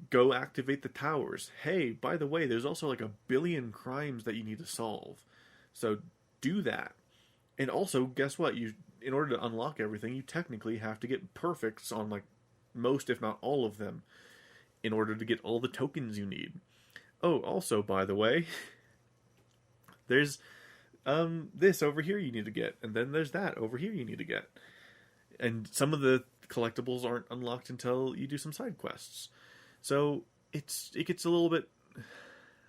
A: Go activate the towers. Hey, by the way, there's also like 1 billion crimes that you need to solve. So do that. And also, guess what? In order to unlock everything, you technically have to get perfects on like most, if not all of them, in order to get all the tokens you need. Oh, also, by the way, there's this over here you need to get, and then there's that over here you need to get. And some of the collectibles aren't unlocked until you do some side quests. So it gets a little bit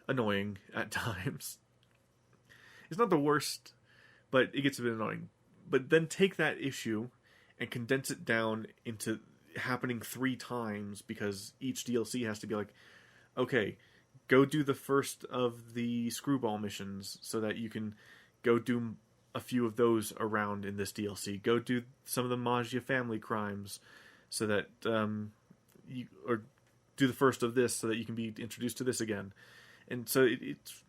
A: annoying at times. It's not the worst, but it gets a bit annoying. But then take that issue and condense it down into happening 3 times, because each DLC has to be like, okay, go do the first of the screwball missions so that you can go do a few of those around in this DLC. Go do some of the Maggia family crimes so that or do the first of this so that you can be introduced to this again. And so it's,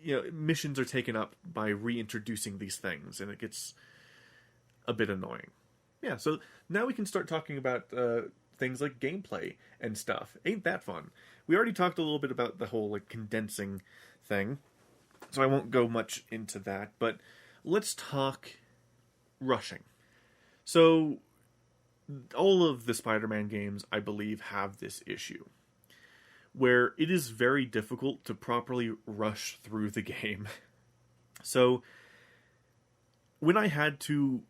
A: you know, missions are taken up by reintroducing these things, and it gets a bit annoying. Yeah, so now we can start talking about things like gameplay and stuff. Ain't that fun? We already talked a little bit about the whole like condensing thing, so I won't go much into that, but let's talk rushing. So all of the Spider-Man games, I believe, have this issue, where it is very difficult to properly rush through the game. So when I had to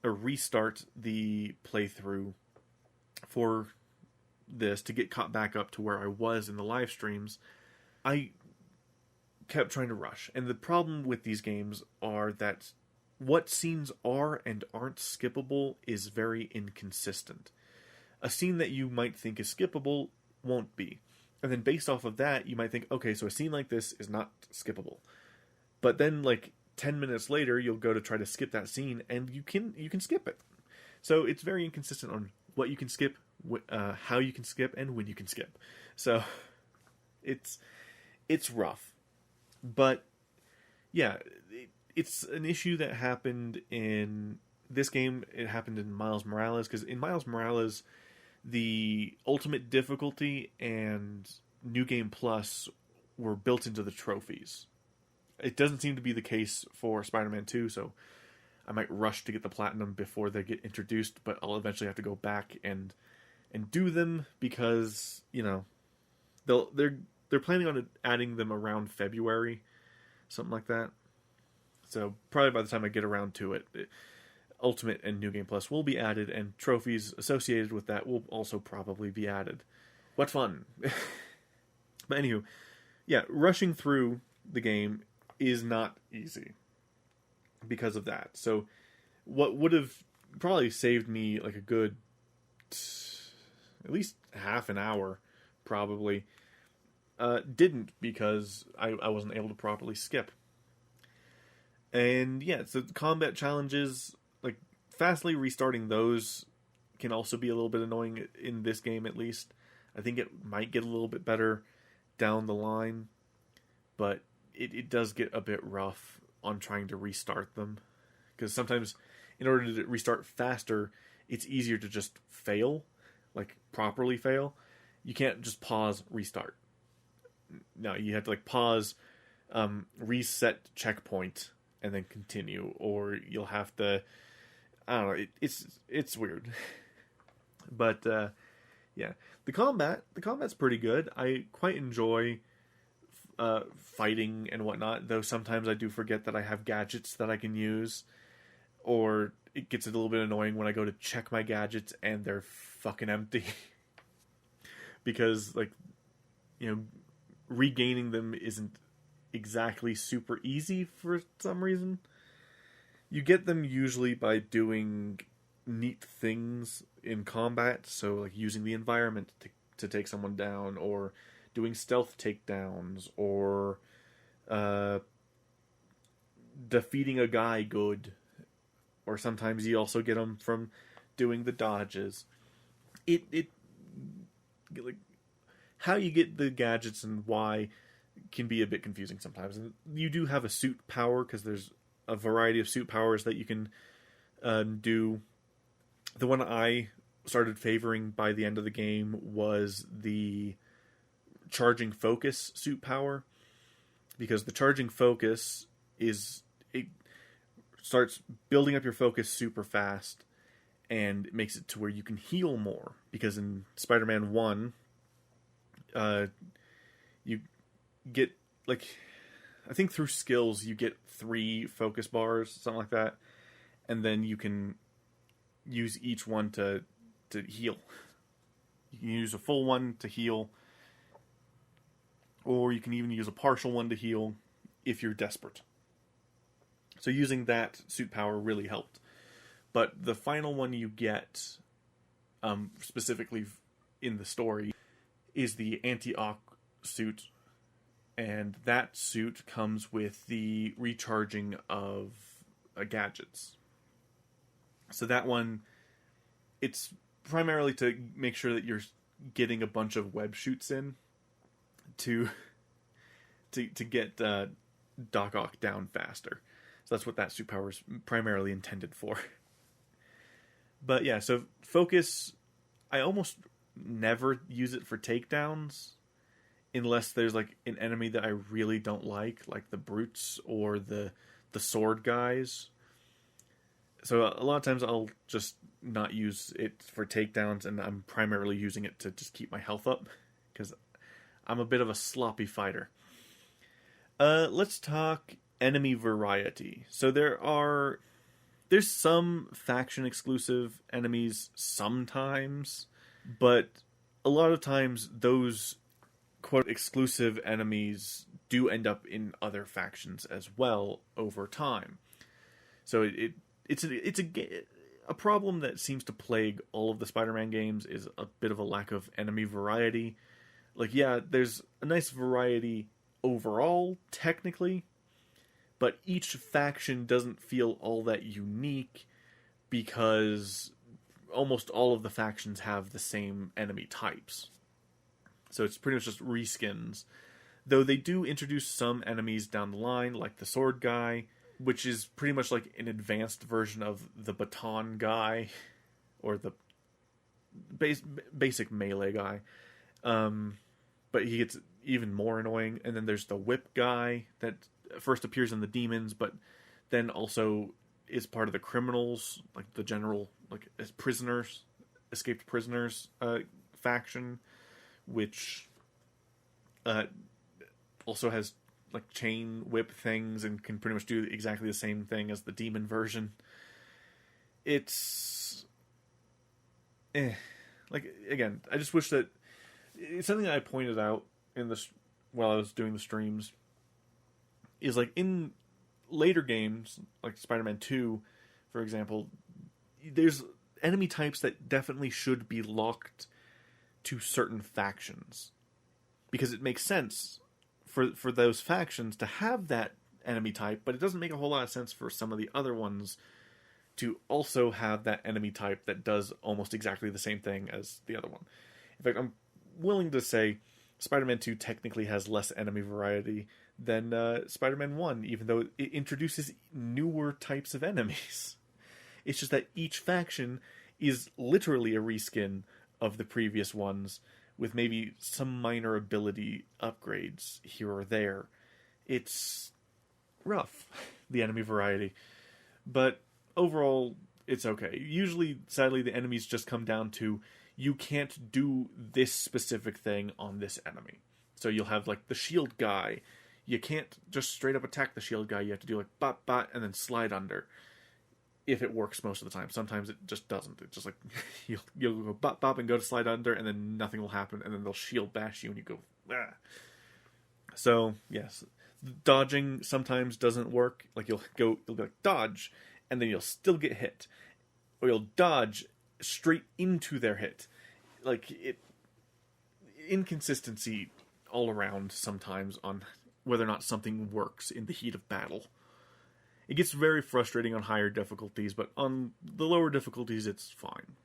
A: restart the playthrough for this to get caught back up to where I was in the live streams, I kept trying to rush. And the problem with these games are that what scenes are and aren't skippable is very inconsistent. A scene that you might think is skippable won't be. And then based off of that, you might think, okay, so a scene like this is not skippable. But then like 10 minutes later, you'll go to try to skip that scene, and you can skip it. So it's very inconsistent on what you can skip, how you can skip, and when you can skip. So it's rough. But yeah, it's an issue that happened in this game. It happened in Miles Morales, because in Miles Morales, the ultimate difficulty and New Game Plus were built into the trophies. It doesn't seem to be the case for Spider-Man 2, so I might rush to get the platinum before they get introduced, but I'll eventually have to go back and do them, because, you know, they're planning on adding them around February, something like that. So probably by the time I get around to it, Ultimate and New Game Plus will be added, and trophies associated with that will also probably be added. What fun! But anywho, yeah, rushing through the game is not easy because of that. So what would have probably saved me like a good at least half an hour probably didn't, because I wasn't able to properly skip. And yeah, so combat challenges, like fastly restarting those, can also be a little bit annoying in this game, at least. I think it might get a little bit better down the line, but it does get a bit rough on trying to restart them, because sometimes in order to restart faster, it's easier to just fail, like properly fail. You can't just pause, restart. No, you have to like pause, reset checkpoint, and then continue, or you'll have to, I don't know, it's weird. But yeah, the combat's pretty good. I quite enjoy fighting and whatnot, though sometimes I do forget that I have gadgets that I can use, or it gets a little bit annoying when I go to check my gadgets and they're fucking empty. Because, like, regaining them isn't exactly super easy for some reason. You get them usually by doing neat things in combat, so like using the environment to take someone down, or doing stealth takedowns, or defeating a guy good, or sometimes you also get them from doing the dodges. It like, how you get the gadgets and why can be a bit confusing sometimes. And you do have a suit power, because there's a variety of suit powers that you can do. The one I started favoring by the end of the game was the charging focus suit power, because the charging focus it starts building up your focus super fast, and it makes it to where you can heal more. Because in Spider-Man 1, you get, like, I think through skills you get 3 focus bars, something like that, and then you can use each one to heal. You can use a full one to heal, or you can even use a partial one to heal if you're desperate. So using that suit power really helped. But the final one you get, specifically in the story, is the anti-Ock suit. And that suit comes with the recharging of gadgets. So that one, it's primarily to make sure that you're getting a bunch of web shoots in to get Doc Ock down faster. So that's what that suit power is primarily intended for. But yeah, so focus, I almost never use it for takedowns, unless there's like an enemy that I really don't like the brutes or the sword guys. So a lot of times I'll just not use it for takedowns, and I'm primarily using it to just keep my health up, because I'm a bit of a sloppy fighter. Let's talk enemy variety. So there's some faction exclusive enemies sometimes, but a lot of times those quote exclusive enemies do end up in other factions as well over time. So it's a problem that seems to plague all of the Spider-Man games, is a bit of a lack of enemy variety. Like, yeah, there's a nice variety overall, technically, but each faction doesn't feel all that unique, because almost all of the factions have the same enemy types. So it's pretty much just reskins. Though they do introduce some enemies down the line, like the sword guy, which is pretty much like an advanced version of the baton guy, or the basic melee guy. But he gets even more annoying. And then there's the whip guy that first appears in the demons, but then also is part of the criminals, like the general, like prisoners, escaped prisoners faction, which also has like chain whip things and can pretty much do exactly the same thing as the demon version. It's like, again, I just wish that it's something that I pointed out in this while I was doing the streams, is like in later games like Spider-Man 2, for example, there's enemy types that definitely should be locked to certain factions, because it makes sense for those factions to have that enemy type, but it doesn't make a whole lot of sense for some of the other ones to also have that enemy type that does almost exactly the same thing as the other one. In fact, I'm willing to say Spider-Man 2 technically has less enemy variety than Spider-Man 1, even though it introduces newer types of enemies. It's just that each faction is literally a reskin of the previous ones, with maybe some minor ability upgrades here or there. It's rough, the enemy variety. But overall, it's okay. Usually, sadly, the enemies just come down to, you can't do this specific thing on this enemy. So you'll have, like, the shield guy. You can't just straight up attack the shield guy. You have to do, like, bot, and then slide under. if it works most of the time. Sometimes it just doesn't. It's just like you'll go bop bop and go to slide under, and then nothing will happen, and then they'll shield bash you, and you go ah. So yes, dodging sometimes doesn't work. Like you'll be like dodge, and then you'll still get hit, or you'll dodge straight into their hit. Like inconsistency all around sometimes on whether or not something works in the heat of battle. It gets very frustrating on higher difficulties, but on the lower difficulties it's fine.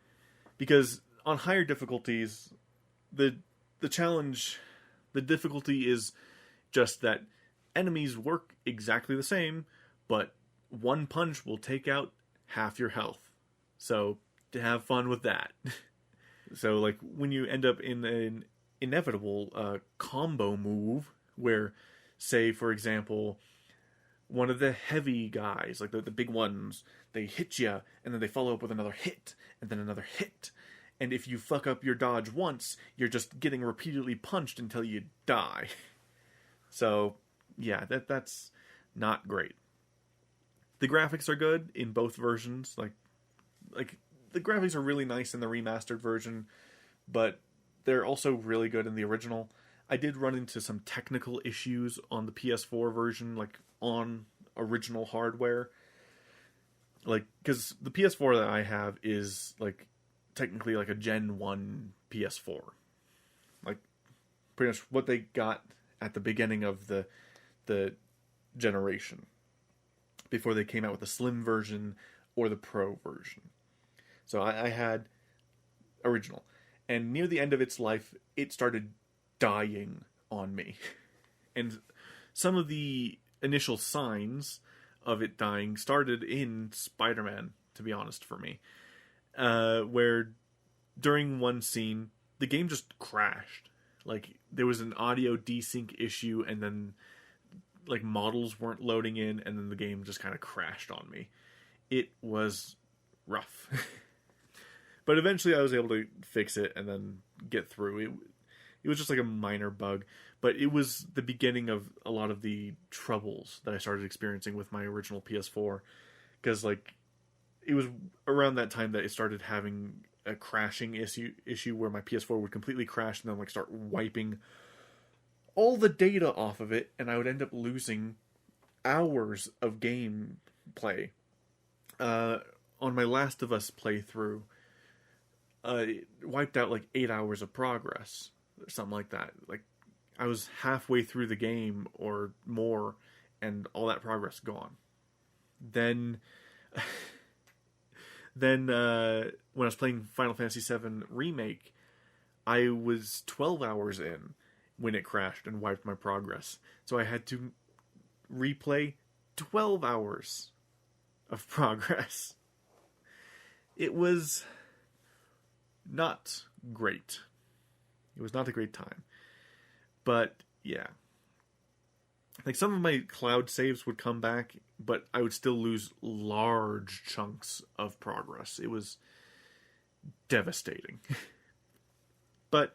A: Because on higher difficulties, the challenge, the difficulty is just that enemies work exactly the same, but one punch will take out half your health. So, to have fun with that. So, like, when you end up in an inevitable combo move, where, say, for example, one of the heavy guys, like the big ones, they hit you, and then they follow up with another hit, and then another hit. And if you fuck up your dodge once, you're just getting repeatedly punched until you die. So, yeah, that's not great. The graphics are good in both versions. Like the graphics are really nice in the remastered version, but they're also really good in the original. I did run into some technical issues on the PS4 version, like on original hardware. Like, because the PS4 that I have is like technically like a Gen 1 PS4. Like, pretty much what they got at the beginning of the generation, before they came out with the Slim version or the Pro version. So I had original. And near the end of its life, it started dying on me. And some of the initial signs of it dying started in Spider-Man, to be honest, for me. Where during one scene, the game just crashed. Like, there was an audio desync issue, and then like models weren't loading in, and then the game just kind of crashed on me. It was rough. But eventually I was able to fix it and then get through it. It was just like a minor bug, but it was the beginning of a lot of the troubles that I started experiencing with my original PS4, because like it was around that time that it started having a crashing issue where my PS4 would completely crash and then like start wiping all the data off of it, and I would end up losing hours of gameplay. On my Last of Us playthrough, it wiped out like 8 hours of progress, or something like that. Like, I was halfway through the game or more, and all that progress gone. Then when I was playing Final Fantasy VII Remake, I was 12 hours in when it crashed and wiped my progress. So I had to replay 12 hours of progress. It was not great. It was not a great time. But, yeah. Like, some of my cloud saves would come back, but I would still lose large chunks of progress. It was devastating. But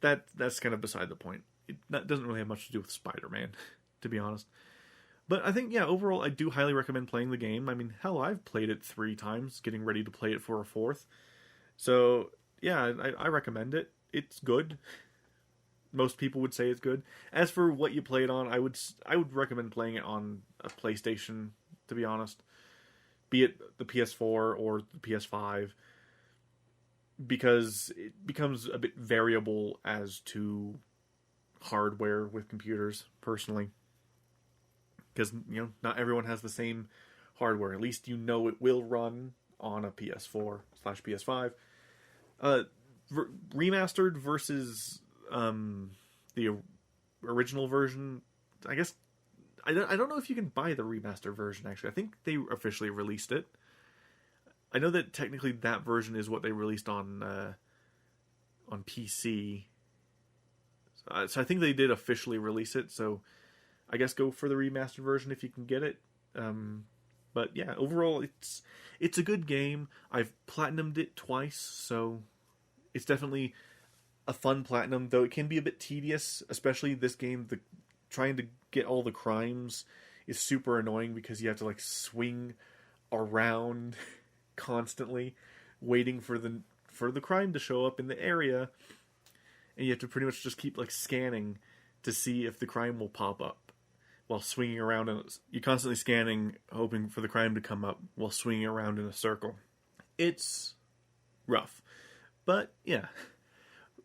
A: that's kind of beside the point. That doesn't really have much to do with Spider-Man, to be honest. But I think, yeah, overall, I do highly recommend playing the game. I mean, hell, I've played it 3 times, getting ready to play it for a 4th. So, yeah, I recommend it. It's good. Most people would say it's good. As for what you play it on, I would recommend playing it on a PlayStation, to be honest. Be it the PS4 or the PS5. Because it becomes a bit variable as to hardware with computers, personally. Because, you know, not everyone has the same hardware. At least you know it will run on a PS4/PS5. Remastered versus the original version, I guess, I don't know if you can buy the remastered version, actually. I think they officially released it. I know that technically that version is what they released on PC. So I think they did officially release it, so I guess go for the remastered version if you can get it. But yeah, overall, it's a good game. I've platinumed it twice, so it's definitely a fun platinum, though it can be a bit tedious, especially this game. Trying to get all the crimes is super annoying because you have to like swing around constantly, waiting for the crime to show up in the area, and you have to pretty much just keep like scanning to see if the crime will pop up while swinging around. And you're constantly scanning, hoping for the crime to come up while swinging around in a circle. It's rough, but yeah.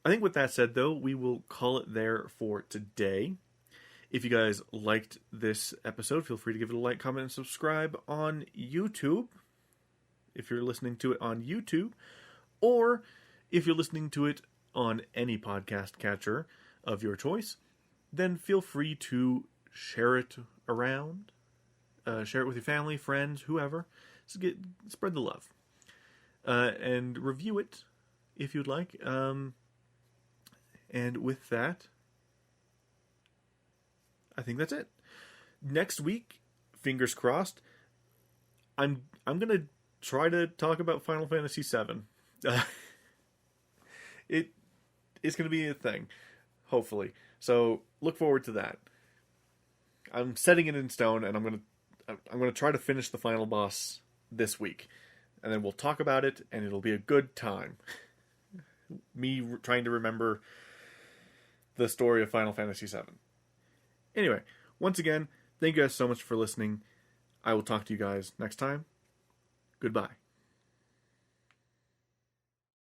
A: I think with that said, though, we will call it there for today. If you guys liked this episode, feel free to give it a like, comment, and subscribe on YouTube, if you're listening to it on YouTube, or if you're listening to it on any podcast catcher of your choice, then feel free to share it around, share it with your family, friends, whoever. Spread the love, and review it if you'd like. And with that, I think that's it. Next week, fingers crossed, I'm gonna try to talk about Final Fantasy VII. It's gonna be a thing, hopefully. So look forward to that. I'm setting it in stone, and I'm gonna try to finish the final boss this week, and then we'll talk about it, and it'll be a good time. Me trying to remember the story of Final Fantasy VII. Anyway, once again, thank you guys so much for listening. I will talk to you guys next time. Goodbye.